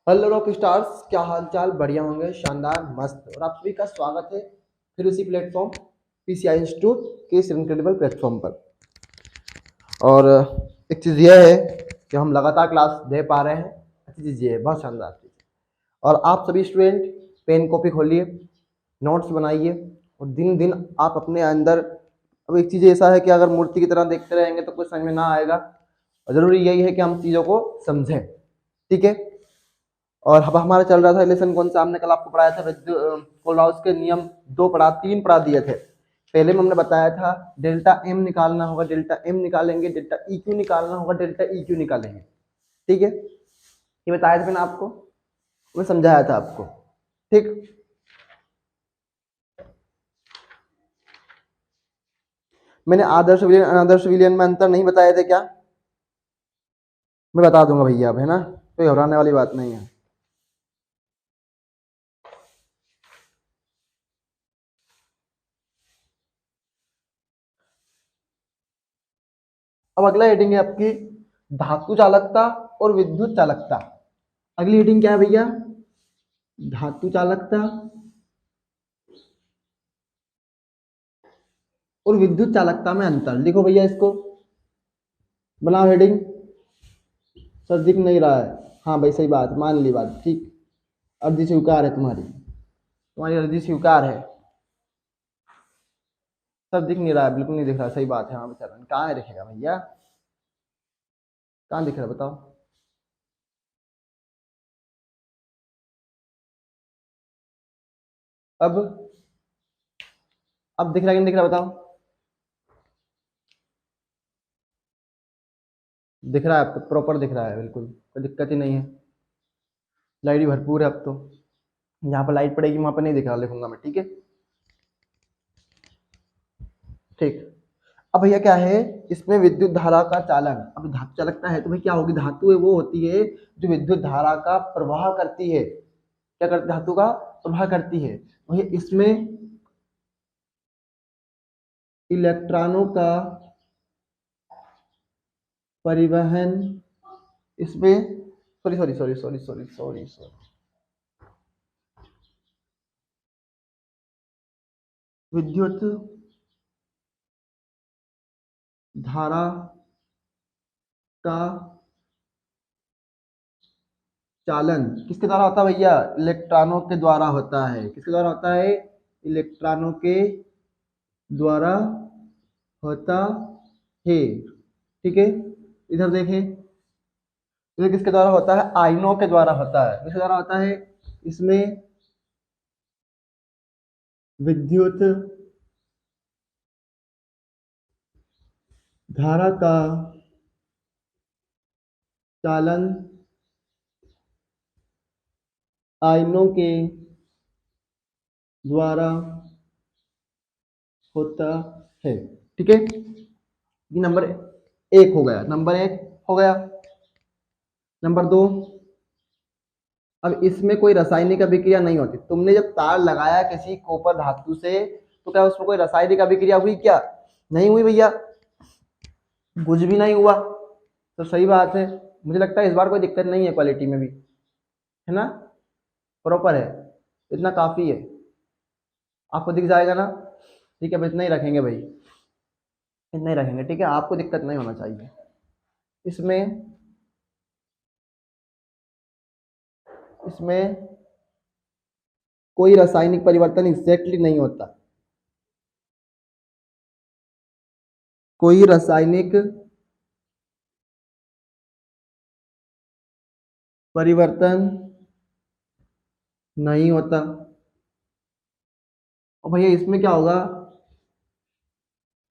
Hello rock stars, क्या हाल चाल? बढ़िया होंगे, शानदार, मस्त। और आप सभी का स्वागत है फिर उसी प्लेटफॉर्म पीसीआई इंस्टीट्यूट के इस इनक्रेडिबल प्लेटफॉर्म पर। और एक चीज़ ये है कि हम लगातार क्लास दे पा रहे हैं। अच्छी चीज़ ये है, बहुत शानदार चीज़। और आप सभी स्टूडेंट पेन कॉपी खोलिए, नोट्स बनाइए और दिन दिन आप अपने अंदर। अब एक चीज़ ऐसा है कि अगर मूर्ति की तरह देखते रहेंगे तो कुछ समझ में ना आएगा, और ज़रूरी यही है कि हम चीज़ों को समझें। ठीक है। और अब हमारा चल रहा था लेसन कौन सा, हमने कल आपको पढ़ाया था कोलराउस के नियम। दो पढ़ा, तीन पढ़ा दिए थे। पहले में हमने बताया था डेल्टा एम निकालना होगा, डेल्टा एम निकालेंगे, डेल्टा ई क्यू निकालना होगा, डेल्टा ई क्यू निकालेंगे। ठीक है, ये बताया था मैंने आपको, मैं समझाया था आपको। ठीक। मैंने आदर्श विलियन अनादर्श विलियन में अंतर नहीं बताए थे क्या? मैं बता दूंगा भैया, अब है ना, कोई घबराने वाली बात नहीं है। अब अगला हेडिंग है आपकी धातु चालकता और विद्युत चालकता। अगली हेडिंग क्या है भैया? धातु चालकता और विद्युत चालकता में अंतर। लिखो भैया इसको, बनाओ हेडिंग। सर दिख नहीं रहा है। हाँ भाई, सही बात, मान ली बात, ठीक। अर्जी स्वीकार है तुम्हारी, तुम्हारी अर्जी स्वीकार है। सर दिख नहीं रहा है, बिल्कुल नहीं दिख रहा, सही बात है। हाँ बेचारा, कहाँ है दिखेगा भैया, कहाँ दिख रहा है बताओ। अब अब दिख रहा है कि नहीं दिख रहा बताओ। दिख रहा है, अब तो प्रॉपर दिख रहा है, बिल्कुल कोई दिक्कत ही नहीं है। लाइट भी भरपूर है अब तो। जहाँ पर लाइट पड़ेगी वहां पर नहीं दिख रहा, लिखूंगा मैं, ठीक है। ठीक। अब भैया क्या है, इसमें विद्युत धारा का चालन। अब धातु चालकता है तो भाई क्या होगी? धातु है वो होती है जो विद्युत धारा का प्रवाह करती है। क्या करती? धातु का प्रवाह करती है। वही इसमें इलेक्ट्रॉनों का परिवहन, इसमें sorry sorry sorry sorry sorry sorry sorry विद्युत धारा का चालन किसके द्वारा होता है भैया? इलेक्ट्रॉनों के द्वारा होता है। किसके द्वारा होता है? इलेक्ट्रॉनों के द्वारा होता है। ठीक है। इधर देखें, इधर किसके द्वारा होता है? आयनों के द्वारा होता है। किसके द्वारा होता है? इसमें विद्युत धारा का चालन आयनों के द्वारा होता है। ठीक है, ये नंबर एक हो गया, नंबर एक हो गया। नंबर दो, अब इसमें कोई रासायनिक अभिक्रिया नहीं होती। तुमने जब तार लगाया किसी कॉपर धातु से, तो क्या उसमें कोई रासायनिक अभिक्रिया हुई क्या? नहीं हुई भैया, कुछ भी नहीं हुआ। तो सही बात है, मुझे लगता है इस बार कोई दिक्कत नहीं है क्वालिटी में भी, है ना, प्रॉपर है, इतना काफी है। आपको दिख जाएगा ना? ठीक है, अब इतना ही रखेंगे भाई, इतना ही रखेंगे, ठीक है, आपको दिक्कत नहीं होना चाहिए इसमें। इसमें कोई रासायनिक परिवर्तन एग्जैक्टली नहीं होता। कोई रासायनिक परिवर्तन नहीं होता। और भैया इसमें क्या होगा?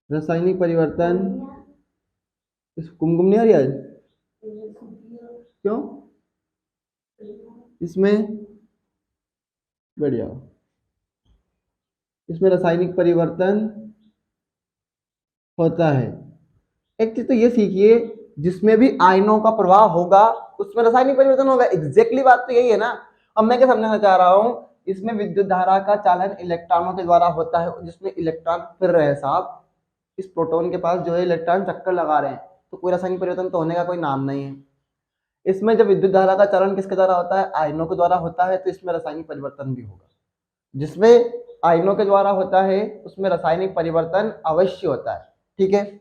रासायनिक परिवर्तन, इस कुमकुम नहीं आ रही आज? क्यों? इसमें बढ़िया, इसमें रासायनिक परिवर्तन होता है। एक चीज तो ये सीखिए, जिसमें भी आयनों का प्रवाह होगा उसमें रासायनिक परिवर्तन होगा। एग्जैक्टली बात तो यही है ना। अब मैं क्या समझाना चाह रहा हूं, इसमें विद्युत धारा का चालन इलेक्ट्रॉनों के द्वारा होता है, जिसमें इलेक्ट्रॉन फिर रहे हैं साहब। इस प्रोटॉन के पास जो है इलेक्ट्रॉन चक्कर लगा रहे हैं, तो कोई रासायनिक परिवर्तन तो होने का कोई नाम नहीं है। इसमें जब विद्युत धारा का चालन किसके द्वारा होता है, आयनों के द्वारा होता है, तो इसमें रासायनिक परिवर्तन भी होगा। जिसमें आयनों के द्वारा होता है उसमें रासायनिक परिवर्तन अवश्य होता है। ठीक है,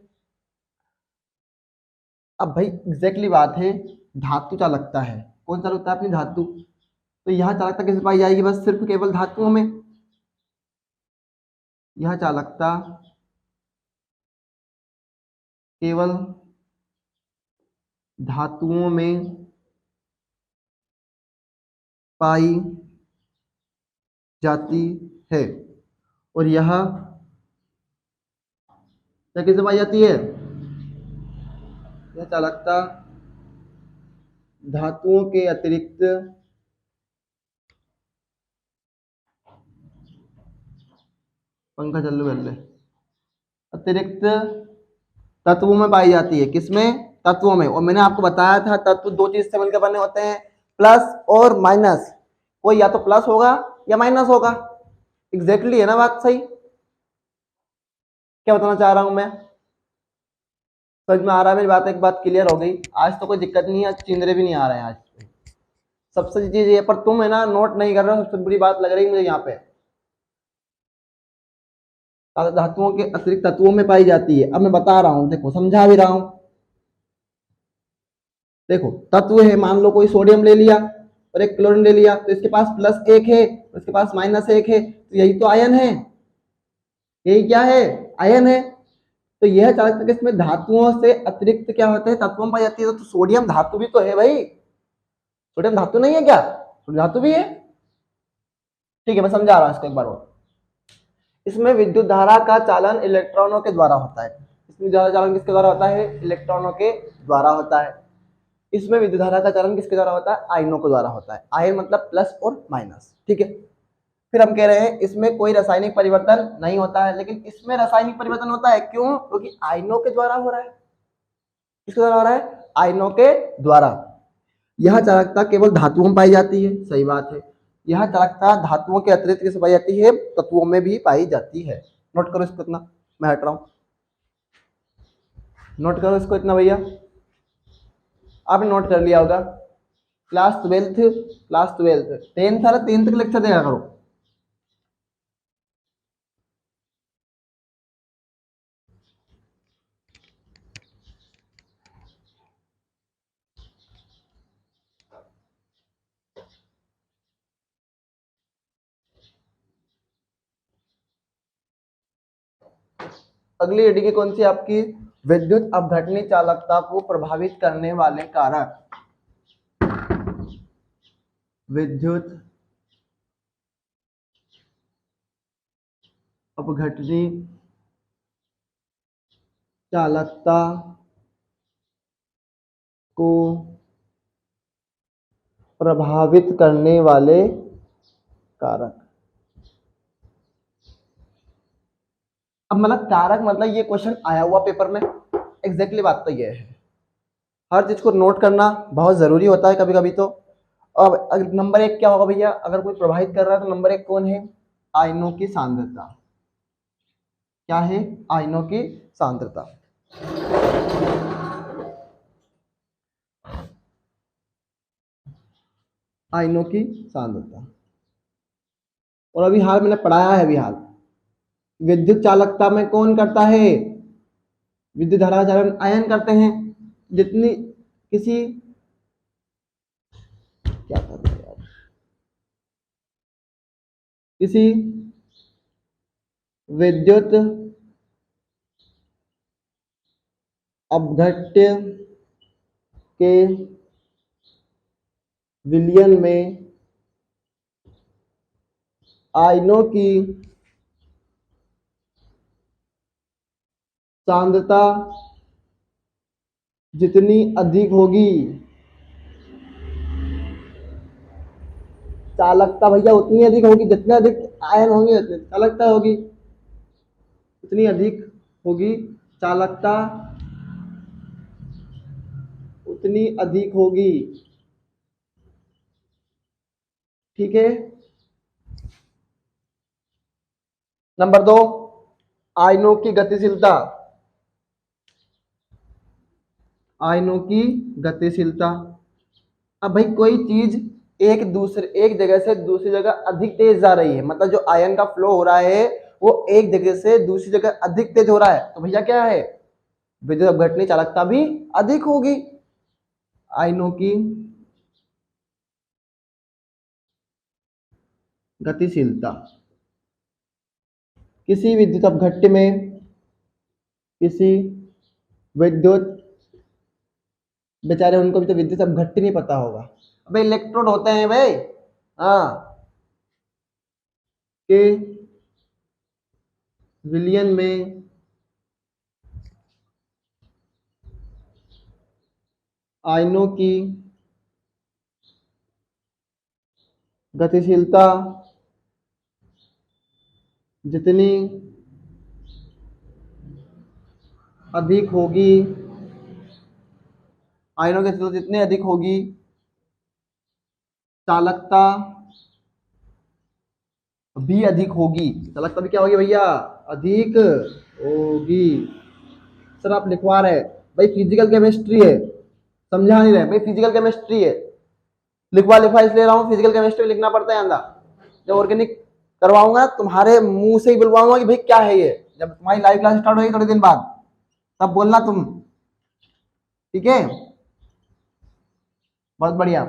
अब भाई एग्जैक्टली बात है, धातु चालकता है, कौन चालकता है अपनी धातु, तो यह चालकता किसमें पाई जाएगी, बस सिर्फ केवल धातुओं में। यह चालकता केवल धातुओं में पाई जाती है। और यह किससे पाई जाती है, यह चालकता धातुओं के अतिरिक्त पंखा चालू कर ले, अतिरिक्त तत्वों में पाई जाती है। किसमें, तत्वों में। और मैंने आपको बताया था तत्व दो चीज से मिलकर बने होते हैं, प्लस और माइनस। कोई या तो प्लस होगा या माइनस होगा। एग्जैक्टली है ना बात सही, क्या बताना चाह रहा हूं मैं, समझ में आ रहा है मेरी बात, एक बात क्लियर हो गई। आज तो कोई दिक्कत नहीं है, चिंदरे भी नहीं आ रहे हैं आज। सबसे चीज ये, पर तुम है ना नोट नहीं कर रहे हो, सबसे बुरी बात लग रही है मुझे यहाँ पे। धातुओं के अतिरिक्त तत्वों में पाई जाती है। अब मैं बता रहा हूं, देखो समझा भी रहा हूं। देखो तत्व है, मान लो कोई सोडियम ले लिया और एक क्लोरीन ले लिया, तो इसके पास +1 है, इसके पास -1 है, तो यही तो आयन है, यही क्या है, आयन है। तो यह चालकता किसमें, धातुओं से अतिरिक्त क्या होते हैं, तत्वों में पाई जाती है। तो सोडियम धातु भी तो है भाई, सोडियम धातु नहीं है क्या, धातु भी है। ठीक है, मैं समझा रहा हूं इसको एक बार और। इसमें विद्युत धारा का चालन इलेक्ट्रॉनों के द्वारा होता है। इसमें चालन किसके द्वारा होता है, इलेक्ट्रॉनों के द्वारा होता है। इसमें विद्युत धारा का चालन किसके द्वारा होता है, आयनों के द्वारा होता है। आयन मतलब प्लस और माइनस। ठीक है, फिर हम कह रहे हैं इसमें कोई रासायनिक परिवर्तन नहीं होता है, लेकिन इसमें रासायनिक परिवर्तन होता है। क्यों, क्योंकि आयनों के द्वारा हो रहा है। किसके द्वारा हो रहा है, आयनों के द्वारा। यह चालकता केवल धातुओं में पाई जाती है, सही बात है। यह चालकता धातुओं के अतिरिक्त किसमें पाई जाती है, तत्वों में भी पाई जाती है। नोट करो इसको इतना, मैं हट रहा हूं, नोट करो इसको इतना भैया, आपने नोट कर लिया होगा। क्लास 12th 10th था, 10th का लेक्चर देखा करो। अगली हेडिंग कौन सी आपकी, विद्युत अपघटनी चालकता को प्रभावित करने वाले कारक। विद्युत अपघटनी चालकता को प्रभावित करने वाले कारक। अब मतलब कारक मतलब ये क्वेश्चन आया हुआ पेपर में, एग्जैक्टली बात तो ये है। हर चीज को नोट करना बहुत जरूरी होता है कभी कभी तो। अब नंबर 1 क्या होगा भैया, अगर कोई प्रभावित कर रहा है तो नंबर 1 कौन है, आयनों की सांद्रता। क्या है, आयनों की सांद्रता। आयनों की सांद्रता। और अभी हाल मैंने पढ़ाया है, अभी हाल विद्युत चालकता में कौन करता है, विद्युत धारा का चालन आयन करते हैं। जितनी किसी क्या कर रहे हैं यार, किसी विद्युत अपघट्य के विलयन में आयनों की सांद्रता जितनी अधिक होगी, चालकता भैया उतनी अधिक होगी, जितने अधिक आयन होंगे उतनी चालकता होगी, उतनी अधिक होगी चालकता, उतनी अधिक होगी। ठीक है, नंबर 2, आयनों की गतिशीलता। आयनों की गतिशीलता अब भाई कोई चीज एक जगह से दूसरी जगह अधिक तेज जा रही है, मतलब जो आयन का फ्लो हो रहा है वो एक जगह से दूसरी जगह अधिक तेज हो रहा है, तो भैया क्या है, विद्युत अपघटनीय चालकता भी अधिक होगी। आयनों की गतिशीलता, किसी विद्युत अपघट्य में किसी विद्युत, बेचारे उनको भी तो विद्युत अपघट्य नहीं पता होगा, अबे इलेक्ट्रोड होते हैं भाई, हाँ, के विलयन में आयनों की गतिशीलता जितनी अधिक होगी, आयनों की गतिशीलता जितनी अधिक होगी, चालकता भी अधिक होगी। चालकता भी क्या होगी भैया, अधिक होगी। सर आप लिखवा रहे भाई फिजिकल केमिस्ट्री है, समझा नहीं रहे भाई, फिजिकल केमिस्ट्री है, लिखवा लिखवा इसलिए रहा हूँ, फिजिकल केमिस्ट्री लिखना पड़ता है अंदर। जब ऑर्गेनिक करवाऊंगा तुम्हारे मुंह से ही बुलवाऊंगा कि भाई क्या है ये, जब तुम्हारी लाइव क्लास स्टार्ट होगी थोड़े दिन बाद, तब बोलना तुम, ठीक है, बहुत बढ़िया।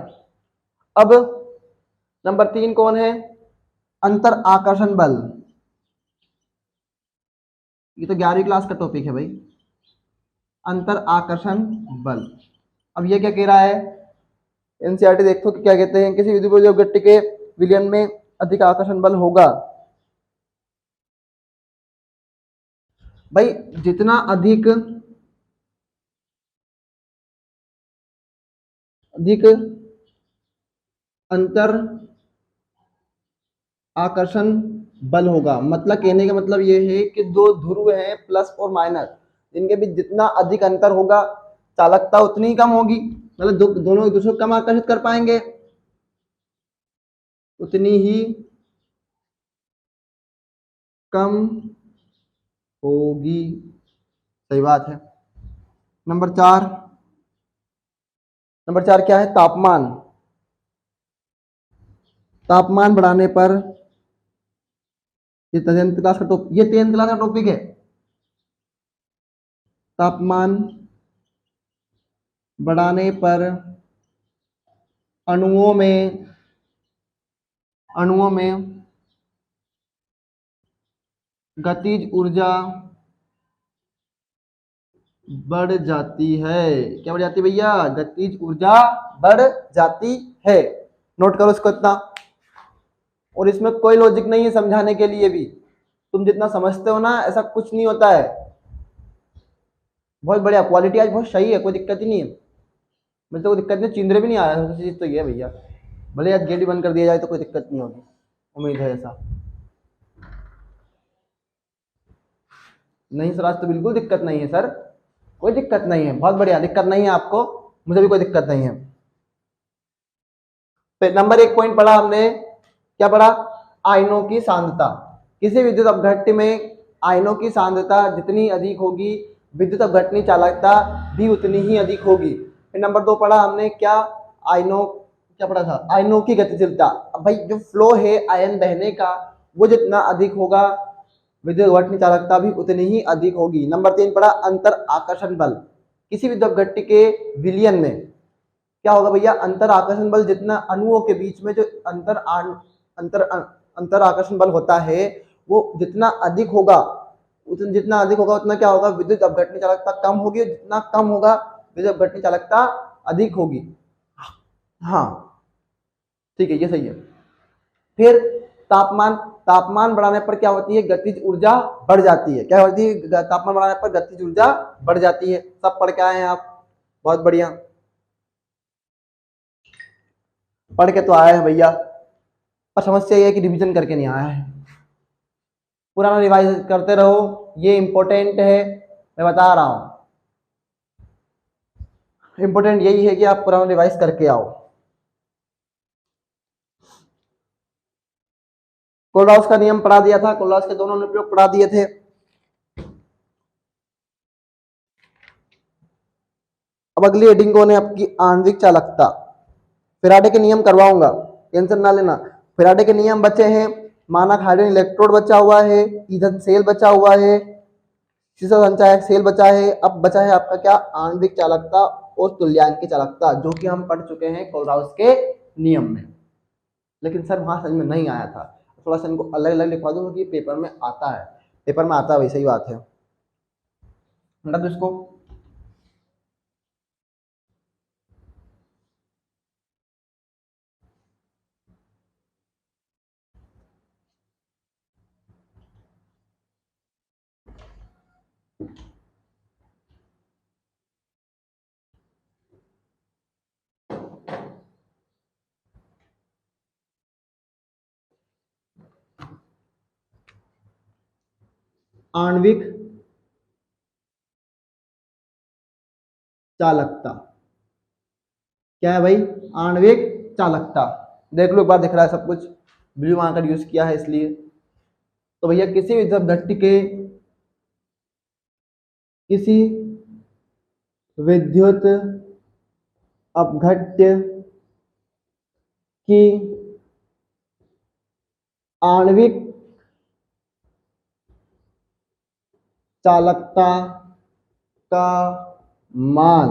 अब नंबर 3 कौन है, अंतर आकर्षण बल, ये तो 11वीं क्लास का टॉपिक है भाई, अंतर आकर्षण बल। अब ये क्या कह रहा है, एनसीईआरटी देखो कि क्या कहते हैं, किसी विद्युत अपघट्य के विलयन में अधिक आकर्षण बल होगा, भाई जितना अधिक अधिक अंतर आकर्षण बल होगा, मतलब कहने का मतलब ये है कि दो ध्रुव हैं प्लस और माइनस, इनके बीच जितना अधिक अंतर होगा चालकता उतनी ही कम होगी, मतलब दोनों एक दूसरे को कम आकर्षित कर पाएंगे, उतनी ही कम होगी। सही बात है। नंबर 4, नंबर 4 क्या है, तापमान, तापमान बढ़ाने पर, ये 10th क्लास का टॉपिक, ये 10th क्लास का टॉपिक है, तापमान बढ़ाने पर अणुओं में अणुओं में गतिज ऊर्जा बढ़ जाती है, क्या बढ़ जाती है भैया, गतिज ऊर्जा बढ़ जाती है। नोट करो इसको इतना, और इसमें कोई लॉजिक नहीं है समझाने के लिए भी, तुम जितना समझते हो ना ऐसा कुछ नहीं होता है। बहुत बढ़िया, क्वालिटी आज बहुत सही है, कोई दिक्कत ही नहीं है, मुझे तो कोई दिक्कत नहीं, चिंदरे भी नहीं आया, सबसे चीज तो ये है भैया, भले आज गेट भी बंद कर दिया जाए तो कोई दिक्कत नहीं होगी, उम्मीद है ऐसा। नहीं सर आज तो बिल्कुल दिक्कत नहीं है सर, कोई दिक्कत नहीं है, बहुत बढ़िया, दिक्कत नहीं है आपको, मुझे भी कोई दिक्कत नहीं है। नंबर 1 पॉइंट पढ़ा हमने, क्या पढ़ा, आयनों की सांद्रता, किसी विद्युत अपघट्य में आयनों की सांद्रता जितनी अधिक होगी विद्युत अपघटनीय चालकता भी उतनी ही अधिक होगी। फिर नंबर 2 पढ़ा हमने, क्या, आयनों, क्या पढ़ा था, आयनों की गतिशीलता, अब भाई जो फ्लो है आयन बहने का वो जितना अधिक होगा विद्युत अपघटनीय चालकता भी उतनी ही अधिक होगी। नंबर 3 पढ़ा, अंतर आकर्षण बल, किसी विद्युत अपघट्य के विलयन में क्या होगा भैया, अंतर आकर्षण बल जितना अणुओं के बीच में जो अंतर अंतर आकर्षण बल होता है वो जितना अधिक होगा, जितना अधिक होगा उतना क्या होगा, विद्युत अपघटनीय चालकता कम होगी, जितना कम होगा विद्युत अपघटनीय चालकता अधिक होगी। हाँ ठीक है, ये सही है। फिर तापमान, तापमान बढ़ाने पर क्या होती है, गतिज ऊर्जा बढ़ जाती है, क्या होती है, तापमान बढ़ाने पर गतिज ऊर्जा बढ़ जाती है, सब पढ़ के आए हैं आप, बहुत बढ़िया, पढ़ के तो आए हैं भैया, पर समस्या ये है कि रिवीजन करके नहीं आया है, पुराना रिवाइज करते रहो, ये इंपॉर्टेंट है, मैं बता रहा हूं, इंपॉर्टेंट यही है कि आप पुराना रिवाइज करके आओ। कोलराउस का नियम पढ़ा दिया था, कोलराउस के दोनों अनुप्रयोग पढ़ा दिए थे। अब अगली हेडिंग कौन है आपकी, आणविक चालकता, फैराडे के नियम करवाऊंगा, टेंशन ना लेना। फैराडे के नियम बचे हैं, मानक हाइड्रोजन इलेक्ट्रोड बचा हुआ है, ईंधन सेल बचा हुआ है, शीशा संचायक सेल बचा है। अब बचा है आपका क्या, आणविक चालकता और तुल्यांकी चालकता, जो कि हम पढ़ चुके हैं कोलराउस के नियम में। लेकिन सर वहां समझ में नहीं आया था, थोड़ा सा इनको अलग अलग लिखवा दूंगा कि पेपर में आता है, पेपर में आता है, वही सही बात है। मतलब इसको आणविक चालकता क्या है भाई, आणविक चालकता। देख लो एक बार, दिख रहा है सब कुछ, ब्लू मार्कर यूज किया है इसलिए। तो भैया किसी भी घटक के, किसी विद्युत अपघट्य की आणविक चालकता का मान,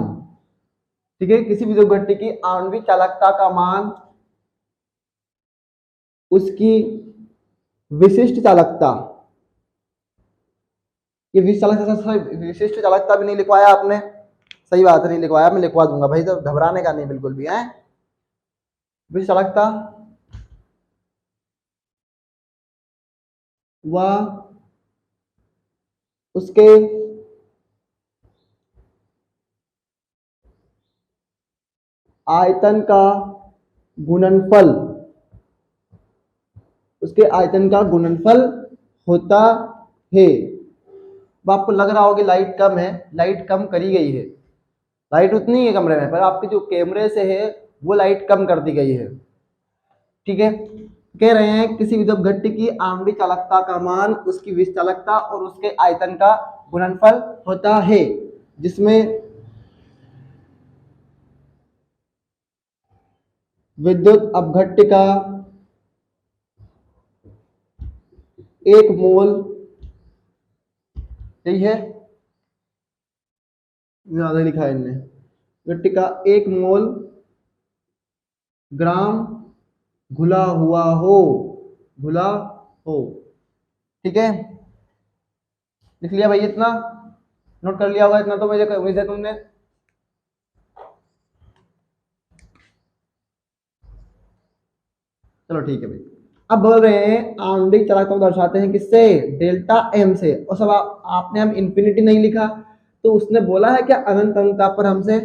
ठीक है, किसी भी घटक की आणविक चालकता का मान उसकी विशिष्ट चालकता, ये विशिष्ट चालकता भी नहीं लिखवाया आपने, सही बात है नहीं लिखवाया, मैं लिखवा दूंगा भाई, तो घबराने का नहीं बिल्कुल भी है। विशिष्ट चालकता व उसके आयतन का गुणनफल, उसके आयतन का गुणनफल होता है। अब आपको लग रहा होगा कि लाइट कम है, लाइट कम करी गई है, लाइट उतनी है कमरे में, पर आपके जो कैमरे से है वो लाइट कम कर दी गई है, ठीक है। कह रहे हैं किसी विद्युत घटक की आणविक चालकता का मान उसकी विशिष्ट चालकता और उसके आयतन का गुणनफल होता है, जिसमें विद्युत अपघट्य का एक मोल, यही है, ज्यादा लिखा है इनने, घटक का एक मोल ग्राम घुला हुआ हो, घुला हो, ठीक है। लिख लिया भाई, इतना नोट कर लिया होगा, इतना तो मुझे उम्मीद है तुमने। चलो ठीक है भाई। अब बोल रहे हैं आणविक चालकता को दर्शाते हैं किससे, डेल्टा एम से। और सब आपने हम इंफिनिटी नहीं लिखा, तो उसने बोला है क्या अनंत अनुताप पर हमसे,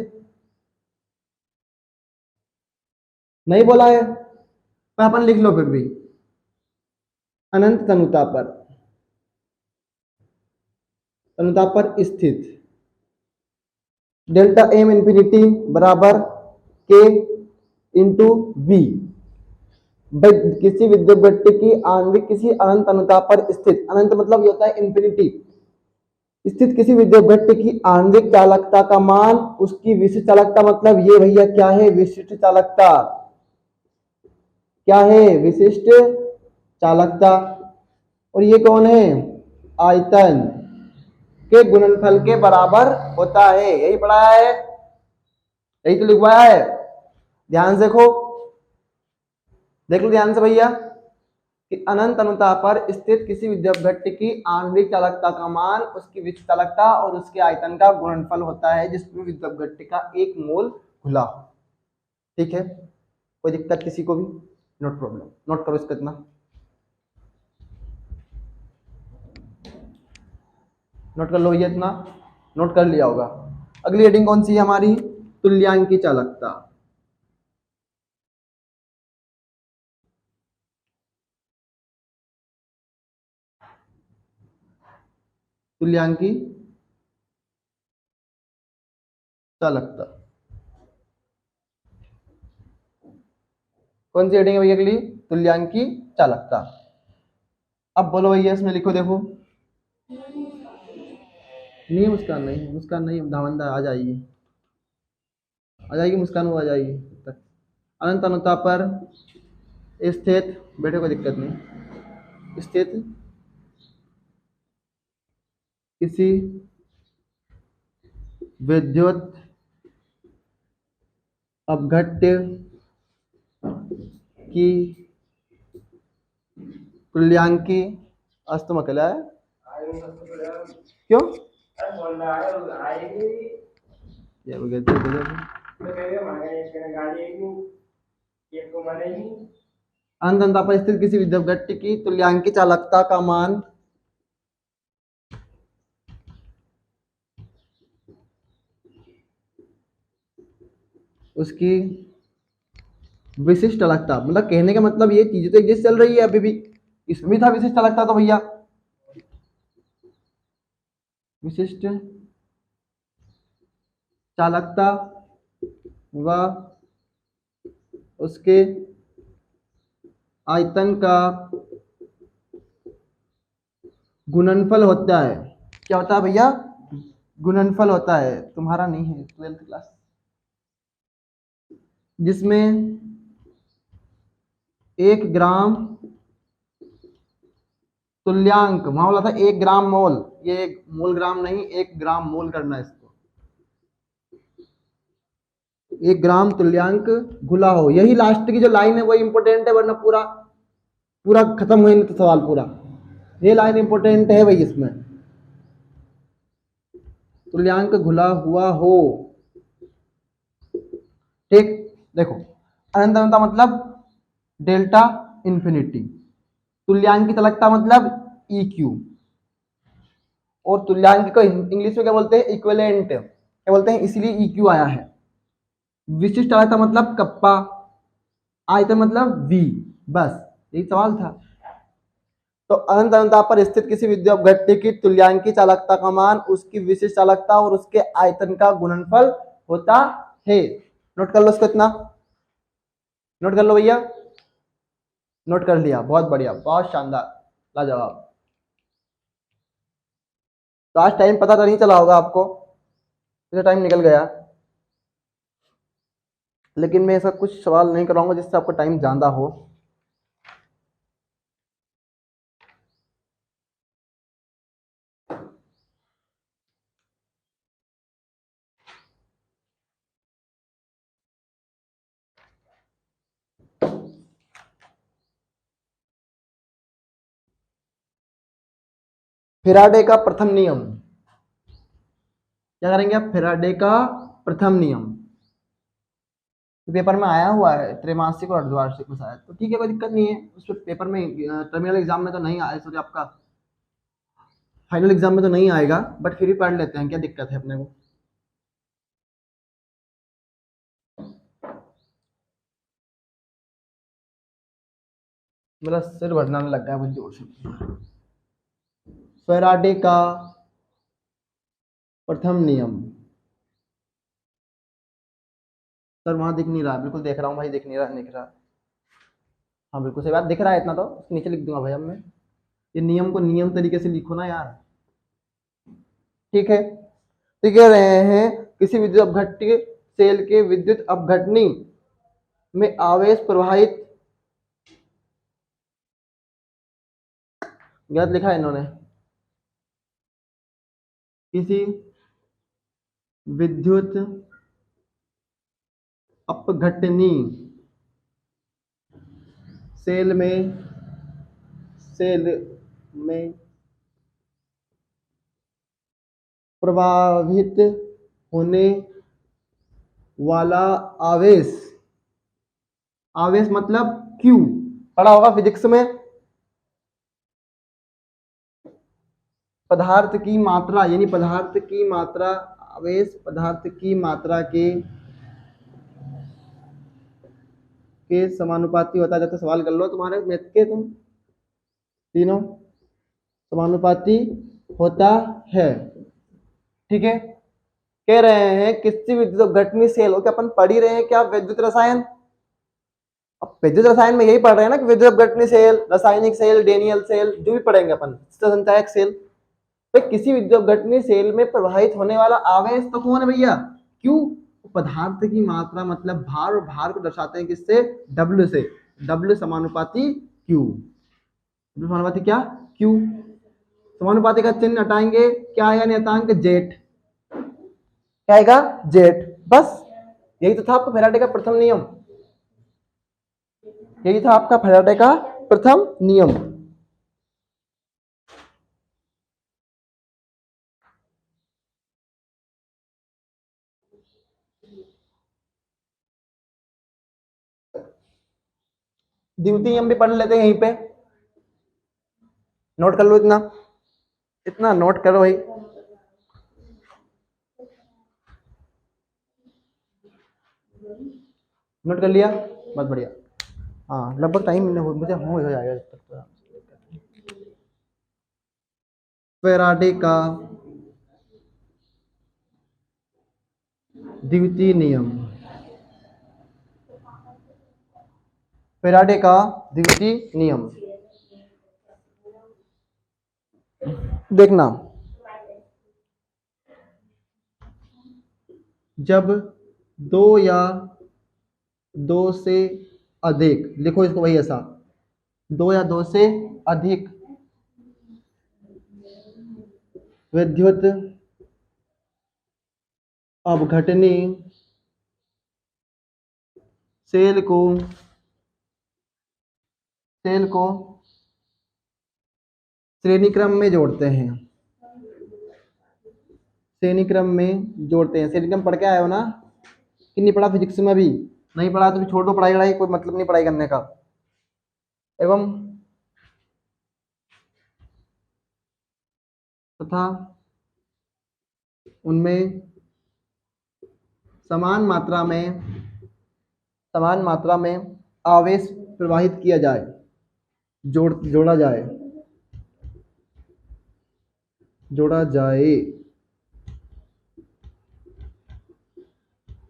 नहीं बोला है, तो अपन लिख लो फिर भी अनंत अनुताप पर, अनुताप पर स्थित डेल्टा एम इंफिनिटी बराबर के इंटू वी। किसी विद्युत घटक की आणविक किसी अनंत अनुताप पर स्थित, अनंत मतलब ये होता है इंफिनिटी, स्थित किसी विद्युत घटक की आणविक चालकता का मान उसकी विशिष्ट चालकता, मतलब ये भैया क्या है, विशिष्ट चालकता, क्या है, विशिष्ट चालकता। और ये कौन है, आयतन के गुणनफल के बराबर होता है, यही पढ़ाया है, यही तो लिखवाया है। ध्यान से देखो, देख लो ध्यान से भैया, कि अनंत अनुताप पर स्थित किसी विद्युत घटक की आणविक चालकता का मान उसकी विशिष्ट चालकता और उसके आयतन का गुणनफल होता है, जिसमें विद्युत घटक का एक मोल घुला हो, ठीक है। कोई दिक्कत किसी को भी, नोट प्रॉब्लम, नोट करो इसका इतना, नोट कर लो ये इतना, नोट कर लिया होगा। अगली हेडिंग कौन सी है हमारी, तुल्यांकी चालकता। तुल्यांकी चालकता कौन सी हेडिंग है भैया अगली, तुल्यांकी चालकता। अब बोलो भैया इसमें लिखो, देखो नहीं, मुस्कान नहीं, मुस्कान नहीं, धावंदा आ जाएगी, आ जाएगी मुस्कान, वो आ जाएगी तक। अनंत अनुता पर स्थित, बेटे कोई दिक्कत नहीं, स्थित किसी विद्युत अपघट्य की तुल्यांकी अस्तु अकेला है क्यों ये हो अनंत अनुता पर स्थित किसी विद्युत अपघट्य की तुल्यांकी चालकता का मान उसकी विशिष्ट चालकता, मतलब कहने का मतलब ये चीजें तो एग्जिस्ट चल रही है अभी भी, इसमें भी था विशिष्ट चालकता, तो भैया विशिष्ट चालकता व उसके आयतन का गुणनफल होता है। क्या होता है भैया? गुणनफल होता है। तुम्हारा नहीं है 12th क्लास, जिसमें 1 ग्राम तुल्यांक, वहां बोला था 1 ग्राम मोल, ये मोल ग्राम नहीं, 1 ग्राम मोल करना है इसको, 1 ग्राम तुल्यांक घुला हो। यही लास्ट की जो लाइन है वही इंपॉर्टेंट है, वरना पूरा पूरा खत्म हुए नहीं तो सवाल पूरा, ये लाइन इंपॉर्टेंट है भाई इसमें। तुल्यांक घुला हुआ हो, ठीक। देखो अनंत अनंता मतलब डेल्टा इंफिनिटी, तुल्यांक की चालकता मतलब EQ, और तुल्यांक को इंग्लिश में क्या बोलते हैं? इक्विवेलेंट, क्या बोलते हैं? इसीलिए EQ आया है। विशिष्ट चालकता मतलब कप्पा, आयतन मतलब V, बस यही सवाल था। तो अनंत अनंता पर स्थित किसी विद्युत अपघट्य की तुल्यांकी चालकता का मान उसकी विशिष्ट चालकता और उसके आयतन का गुणनफल होता है। नोट कर लो इसको, इतना नोट कर लो भैया, नोट कर लिया, बहुत बढ़िया, बहुत शानदार, लाजवाब। तो आज टाइम पता तो नहीं चला होगा आपको, इतना टाइम निकल गया, लेकिन मैं ऐसा कुछ सवाल नहीं कराऊंगा जिससे आपको टाइम ज्यादा हो। फेराडे का प्रथम नियम, क्या करेंगे आप? फेराडे का प्रथम नियम पेपर में आया हुआ है, त्रैमासिक और अर्धवार्षिक में शायद, तो ठीक है, कोई दिक्कत नहीं है। उस पेपर में टर्मिनल एग्जाम में तो नहीं आया, सॉरी आपका फाइनल एग्जाम में तो नहीं आएगा, बट फिर भी पढ़ लेते हैं, क्या दिक्कत है अपने को। मेरा सिर भरना लग गया है जोर से। फेराडे का प्रथम नियम, सर वहां दिख नहीं रहा, बिल्कुल देख रहा हूँ भाई, दिख नहीं रहा, दिख रहा, हाँ बिल्कुल सही बात, दिख रहा है इतना तो, उसके नीचे लिख दूंगा भाई अब मैं, ये नियम को नियम तरीके से लिखो ना यार, ठीक है। तो कह रहे हैं किसी विद्युत अपघट्य सेल के विद्युत अपघटनी में आवेश प्रवाहित, गलत लिखा है इन्होंने, किसी विद्युत अपघटनी सेल में प्रवाहित होने वाला आवेश, आवेश मतलब Q, पढ़ा होगा फिजिक्स में, पदार्थ की मात्रा, यानी पदार्थ की मात्रा, आवेश पदार्थ की मात्रा के समानुपाती होता है। जब तो सवाल कर लो तुम्हारे मैथ के, तुम तीनों समानुपाती होता है, ठीक है। कह रहे हैं किसी विद्युत अपघटनी सेल, क्या अपन पढ़ ही रहे हैं क्या विद्युत रसायन? अब विद्युत रसायन में यही पढ़ रहे हैं ना कि विद्युत अपघटनी सेल, रासायनिक सेल, डेनियल सेल, जो भी पढ़ेंगे अपन, संचायक सेल। तो किसी विद्युत अपघटनी सेल में प्रवाहित होने वाला आवेश तो कौन है भैया? क्यू। पदार्थ की मात्रा मतलब भार, और भार को दर्शाते हैं किससे? W से। W समानुपाती Q। समानुपाती क्या? Q। समानुपाती का चिन्ह हटाएंगे, क्या आएगा नियतांक? जेट। क्या आएगा? जेट। बस यही तो था आपका फैराडे का प्रथम नियम। यही था आपका फैराडे का प्रथम नियम। द्वितीय नियम भी पढ़ लेते हैं यहीं पे, नोट कर लो, इतना इतना नोट करो भाई। नोट कर लिया? बहुत बढ़िया। हाँ लगभग टाइम मुझे हो जाएगा जब तक तो। फैराडे का द्वितीय नियम, फैराडे का द्वितीय नियम देखना, जब दो या दो से अधिक, लिखो इसको वही ऐसा, दो या दो से अधिक विद्युत अपघटनी सेल को श्रेणी क्रम में जोड़ते हैं। श्रेणी क्रम में जोड़ते हैं। श्रेणी क्रम पढ़ के आए हो ना कि नहीं पढ़ा? फिजिक्स में भी नहीं पढ़ा तो भी छोड़ दो पढ़ाई वढ़ाई, कोई मतलब नहीं पढ़ाई करने का। एवं तथा उनमें समान मात्रा में आवेश प्रवाहित किया जाए, जोड़ा जाए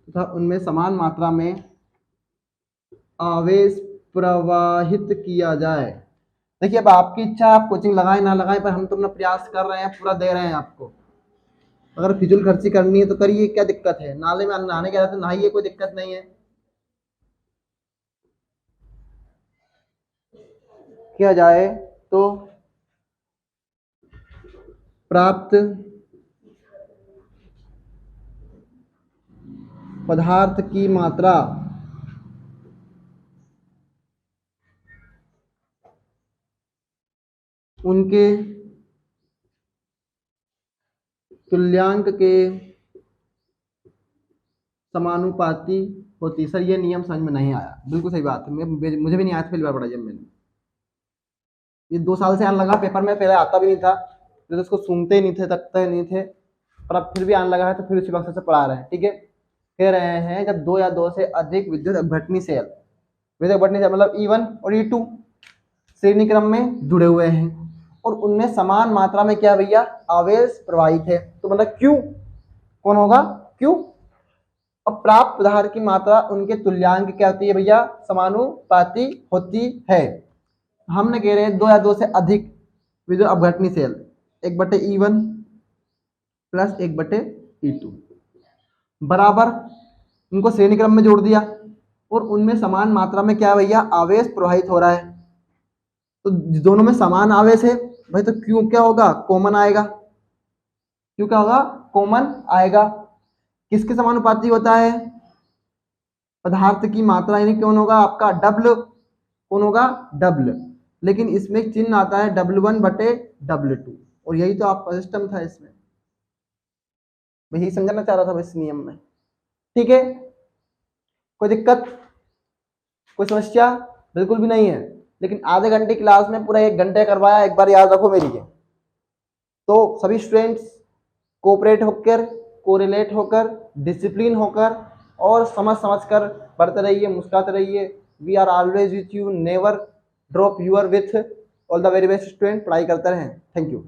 तथा उनमें समान मात्रा में आवेश प्रवाहित किया जाए। देखिए अब आपकी इच्छा, आप कोचिंग लगाए ना लगाए, पर हम तो अपना प्रयास कर रहे हैं, पूरा दे रहे हैं आपको। अगर फिजूल खर्ची करनी है तो करिए, क्या दिक्कत है? नाले में नहाने के तो नहाइए, कोई दिक्कत नहीं है। किया जाए तो प्राप्त पदार्थ की मात्रा उनके तुल्यांक के समानुपाती होती। सर ये नियम समझ में नहीं आया, बिल्कुल सही बात है, मुझे भी नहीं आया था, पहली बार पढ़ा जब मैंने। ये 2 साल से आने लगा पेपर में, पहले आता भी नहीं था, तो उसको सुनते नहीं थे, तकते नहीं थे, पर अब फिर भी आने लगा है तो फिर उसी मकसद से पढ़ा रहे हैं। ठीक है, कह रहे हैं जब दो या दो से अधिक विद्युत अपघटनी सेल मतलब E1 और E2 श्रेणी क्रम में जुड़े हुए हैं और उनमें समान मात्रा में क्या भैया? आवेश प्रवाहित है, तो मतलब Q कौन होगा? Q। अब प्राप्त पदार्थ की मात्रा उनके तुल्यांक क्या होती है भैया? समानुपाती होती है। हमने कह रहे हैं दो या दो से अधिक विद्युत अपघटनी सेल 1/E1 प्लस 1/E2 बराबर, उनको श्रेणी क्रम में जोड़ दिया और उनमें समान मात्रा में क्या भैया? आवेश प्रवाहित हो रहा है। तो दोनों में समान आवेश है भाई, तो क्यों क्या होगा? कॉमन आएगा। क्यों क्या होगा? कॉमन आएगा। किसके समानुपाती होता है? पदार्थ की मात्रा, यानी कौन होगा आपका? डब्ल। कौन होगा? डब्ल। लेकिन इसमें चिन्ह आता है W1/W2 और यही तो आपका सिस्टम था इसमें, मैं यही समझाना चाह रहा था इस नियम में। ठीक है, कोई दिक्कत, कोई समस्या? बिल्कुल भी नहीं है। लेकिन आधे घंटे क्लास में पूरा 1 घंटे करवाया, एक बार याद रखो मेरी के। तो सभी स्टूडेंट्स कोऑपरेट होकर, कोरिलेट होकर, डिसिप्लिन होकर और समझ कर पढ़ते रहिए, मुस्कुराते रहिए। We are always with you, never drop your with. All the very best student, पढ़ाई करते रहें। Thank you.